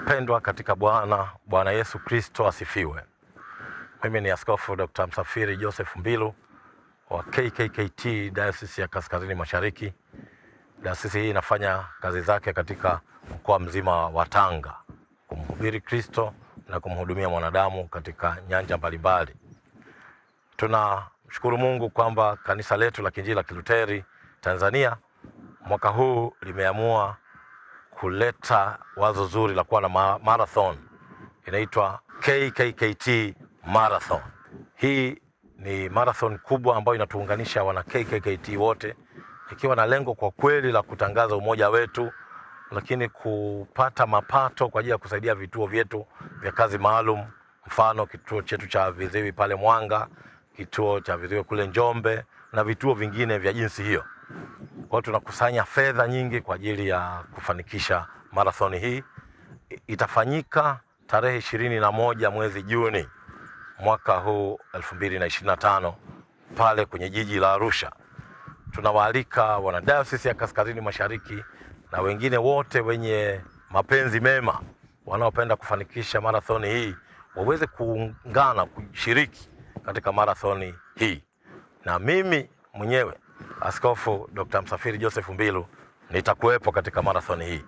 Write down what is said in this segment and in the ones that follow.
Wapendwa katika Bwana Yesu Kristo asifiwe. Mimi ni Askofu Dr. Msafiri Joseph Mbilu wa KKKT Diocese ya Kaskazini Mashariki. Diocese hii inafanya kazi zake katika mkoa mzima wa Tanga, kumhubiri Kristo na kumhudumia mwanadamu katika nyanja mbalimbali. Tunamshukuru Mungu kwamba kanisa letu la Kiinjili la Kiluteri Tanzania mwaka huu limeamua kuleta wazo zuri la kuwa na marathon. Inaitwa KKKT Marathon. Hii ni marathon kubwa ambayo inatuunganisha wana KKKT wote, ikiwa na lengo kwa kweli la kutangaza umoja wetu, lakini kupata mapato kwa ajili ya kusaidia vituo vyetu vya kazi maalum. Mfano kituo chetu cha viziwi pale Mwanga, kituo cha viziwi kule Njombe na vituo vingine vya jinsi hiyo. Kwa hiyo tunakusanya fedha nyingi kwa ajili ya kufanikisha marathoni hii. Itafanyika tarehe 21 mwezi Juni mwaka huu 2025 pale kwenye jiji la Arusha. Tunawaalika wana Diocese ya Kaskazini Mashariki na wengine wote wenye mapenzi mema wanaopenda kufanikisha marathoni hii waweze kuungana kushiriki katika marathoni hii. Na mimi mwenyewe Askofu Dr. Msafiri Joseph Mbilu nitakuwepo katika marathoni hii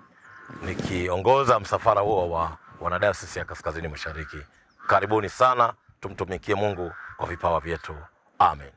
nikiongoza msafara huo wa wana Diocese ya Kaskazini Mashariki. Karibuni sana, tumtumikie Mungu kwa vipawa vyetu. Amen.